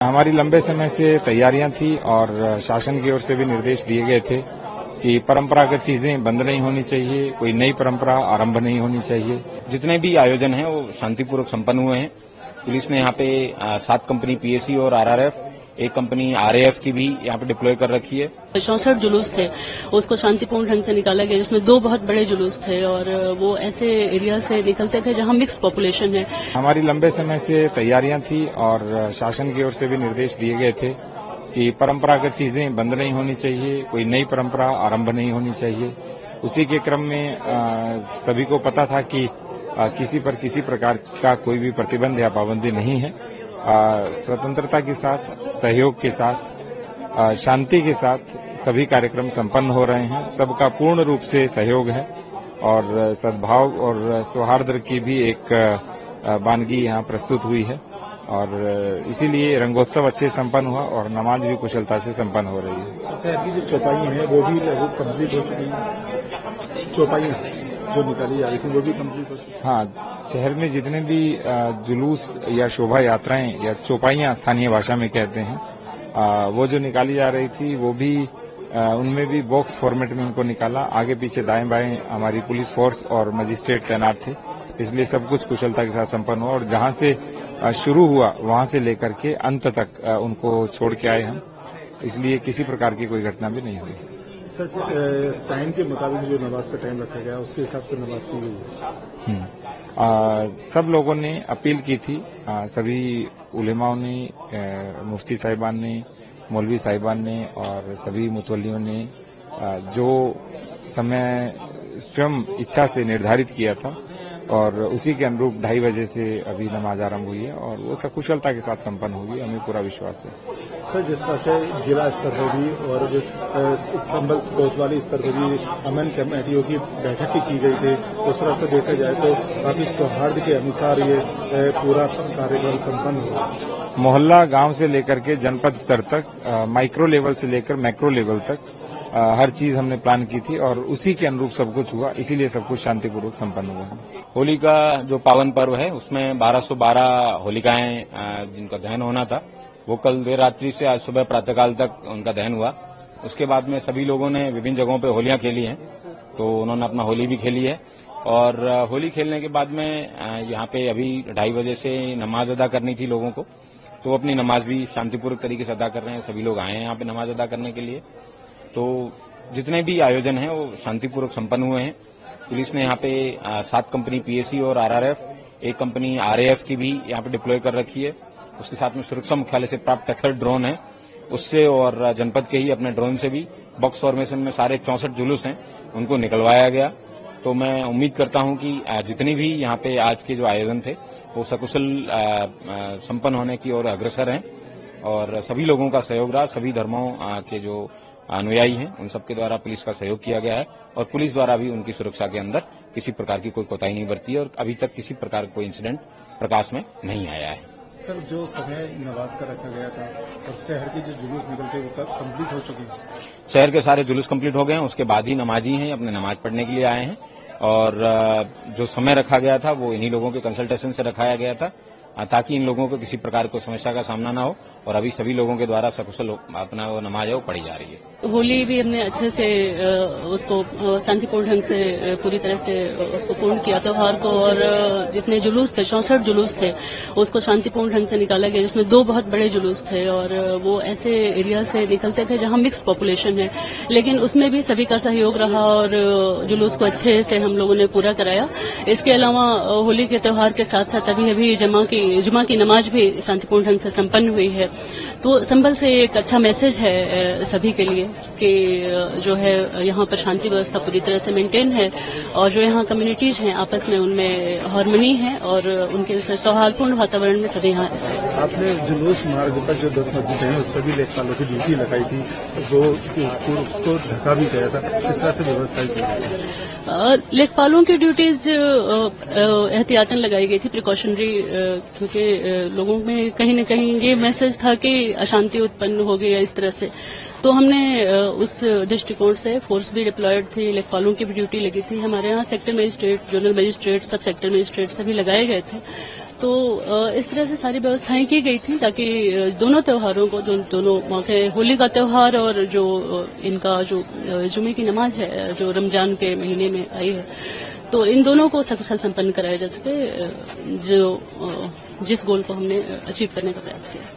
हमारी लंबे समय से तैयारियां थी और शासन की ओर से भी निर्देश दिए गए थे कि परंपरागत चीजें बंद नहीं होनी चाहिए, कोई नई परंपरा आरंभ नहीं होनी चाहिए। जितने भी आयोजन हैं वो शांतिपूर्वक संपन्न हुए हैं। पुलिस ने यहाँ पे 7 कंपनी पीएसी और आरआरएफ, एक कंपनी आरएएफ की भी यहाँ पे डिप्लॉय कर रखी है। 64 जुलूस थे, उसको शांतिपूर्ण ढंग से निकाला गया, जिसमें 2 बहुत बड़े जुलूस थे और वो ऐसे एरिया से निकलते थे जहां मिक्स पॉपुलेशन है। हमारी लंबे समय से तैयारियां थी और शासन की ओर से भी निर्देश दिए गए थे कि परंपरागत चीजें बंद नहीं होनी चाहिए, कोई नई परंपरा आरंभ नहीं होनी चाहिए। उसी के क्रम में सभी को पता था कि किसी पर किसी प्रकार का कोई भी प्रतिबंध या पाबंदी नहीं है। स्वतंत्रता के साथ, सहयोग के साथ, शांति के साथ सभी कार्यक्रम संपन्न हो रहे हैं। सबका पूर्ण रूप से सहयोग है और सद्भाव और सौहार्द की भी एक वानगी यहाँ प्रस्तुत हुई है और इसीलिए रंगोत्सव अच्छे संपन्न हुआ और नमाज भी कुशलता से संपन्न हो रही है। शहर की जो चौपाई है वो भी कंप्लीट हो चुकी है। चौपाई जो निकाली जा रही थी वो भी कंप्लीट हो चुकी है। हाँ, शहर में जितने भी जुलूस या शोभा यात्राएं या चौपाइयां स्थानीय भाषा में कहते हैं, वो जो निकाली जा रही थी वो भी उनमें भी बॉक्स फॉर्मेट में उनको निकाला। आगे पीछे दाएं बाएं हमारी पुलिस फोर्स और मजिस्ट्रेट तैनात थे, इसलिए सब कुछ कुशलता के साथ संपन्न हुआ और जहां से शुरू हुआ वहां से लेकर के अंत तक उनको छोड़ के आए हम, इसलिए किसी प्रकार की कोई घटना भी नहीं हुई। सर, टाइम के मुताबिक जो नमाज का टाइम रखा गया उसके हिसाब से नमाज की गई है। सब लोगों ने अपील की थी, सभी उलेमाओं ने, मुफ्ती साहिबान ने, मौलवी साहिबान ने और सभी मुतवल्लियों ने जो समय स्वयं इच्छा से निर्धारित किया था और उसी के अनुरूप 2:30 बजे से अभी नमाज आरंभ हुई है और वो सकुशलता के साथ संपन्न होगी, हमें पूरा विश्वास है। सर, जिस तरह से जिला स्तर पर भी और जो संबल कोतवाली स्तर पर भी अमन कमेटियों की बैठक की गई थी, उस तरह से देखा जाए तो काफी सौहार्द के अनुसार ये पूरा कार्यक्रम संपन्न हुआ। मोहल्ला गांव से लेकर के जनपद स्तर तक, माइक्रो लेवल से लेकर मैक्रो लेवल तक हर चीज हमने प्लान की थी और उसी के अनुरूप सब कुछ हुआ, इसीलिए सब कुछ शांतिपूर्वक संपन्न हुआ। होली का जो पावन पर्व है उसमें 1212 होलिकाएं जिनका दहन होना था वो कल देर रात्रि से आज सुबह प्रातःकाल तक उनका दहन हुआ। उसके बाद में सभी लोगों ने विभिन्न जगहों पे होलियां खेली हैं, तो उन्होंने अपना होली भी खेली है और होली खेलने के बाद में यहाँ पे अभी 2:30 बजे से नमाज अदा करनी थी लोगों को, तो अपनी नमाज भी शांतिपूर्वक तरीके से अदा कर रहे हैं। सभी लोग आए हैं यहाँ पे नमाज अदा करने के लिए। तो जितने भी आयोजन हैं वो शांतिपूर्वक संपन्न हुए हैं। पुलिस ने यहाँ पे 7 कंपनी पीएसी और आरआरएफ, एक कंपनी आरएएफ की भी यहाँ पे डिप्लॉय कर रखी है। उसके साथ में सुरक्षा मुख्यालय से प्राप्त टैथर ड्रोन है, उससे और जनपद के ही अपने ड्रोन से भी बॉक्स फॉर्मेशन में सारे 64 जुलूस हैं उनको निकलवाया गया। तो मैं उम्मीद करता हूं कि जितनी भी यहाँ पे आज के जो आयोजन थे वो सकुशल संपन्न होने की ओर अग्रसर हैं और सभी लोगों का सहयोग रहा। सभी धर्मों के जो अनुयायी हैं उन सबके द्वारा पुलिस का सहयोग किया गया है और पुलिस द्वारा भी उनकी सुरक्षा के अंदर किसी प्रकार की कोई कोताही नहीं बरती है और अभी तक किसी प्रकार का कोई इंसिडेंट प्रकाश में नहीं आया है। सर, जो समय नमाज का रखा गया था और शहर के जो जुलूस निकलते वो कब कंप्लीट हो चुके हैं? शहर के सारे जुलूस कंप्लीट हो गए हैं, उसके बाद ही नमाजी हैं अपने नमाज पढ़ने के लिए आए हैं और जो समय रखा गया था वो इन्हीं लोगों के कंसल्टेशन से रखाया गया था ताकि इन लोगों को किसी प्रकार की समस्या का सामना ना हो और अभी सभी लोगों के द्वारा सकुशल अपना वो नमाज है वो पढ़ी जा रही है। होली भी हमने अच्छे से उसको शांतिपूर्ण ढंग से पूरी तरह से उसको पूर्ण किया त्योहार को और जितने जुलूस थे 64 जुलूस थे उसको शांतिपूर्ण ढंग से निकाला गया, जिसमें 2 बहुत बड़े जुलूस थे और वो ऐसे एरिया से निकलते थे जहां मिक्स पॉपुलेशन है, लेकिन उसमें भी सभी का सहयोग रहा और जुलूस को अच्छे से हम लोगों ने पूरा कराया। इसके अलावा होली के त्योहार के साथ साथ अभी जुमा की नमाज भी शांतिपूर्ण ढंग से संपन्न हुई है। तो संभल से एक अच्छा मैसेज है सभी के लिए कि जो है यहाँ पर शांति व्यवस्था पूरी तरह से मेंटेन है और जो यहाँ कम्युनिटीज हैं आपस में उनमें हार्मनी है और उनके सौहार्दपूर्ण वातावरण में सभी यहाँ रहते हैं। आपने जुलूस मार्ग पर जो 10 मस्जिद हैं उस पर भी लेखपालों की ड्यूटी लगाई थी, जो उसको ढका भी गया था, इस तरह से व्यवस्था की? लेखपालों की ड्यूटीज एहतियातन लगाई गई थी, प्रिकॉशनरी, क्योंकि लोगों में कहीं न कहीं ये मैसेज था कि अशांति उत्पन्न हो गई है इस तरह से, तो हमने उस दृष्टिकोण से फोर्स भी डिप्लॉयड थी, लेखपालों की भी ड्यूटी लगी थी। हमारे यहाँ सेक्टर मजिस्ट्रेट, जोनल मजिस्ट्रेट, सब सेक्टर मजिस्ट्रेट सभी लगाए गए थे। तो इस तरह से सारी व्यवस्थाएं की गई थी ताकि दोनों त्योहारों को दोनों मौके, होली का त्योहार और जो इनका जो जुमे की नमाज है जो रमजान के महीने में आई है, तो इन दोनों को सकुशल संपन्न कराया जा सके, जो जिस गोल को हमने अचीव करने का प्रयास किया।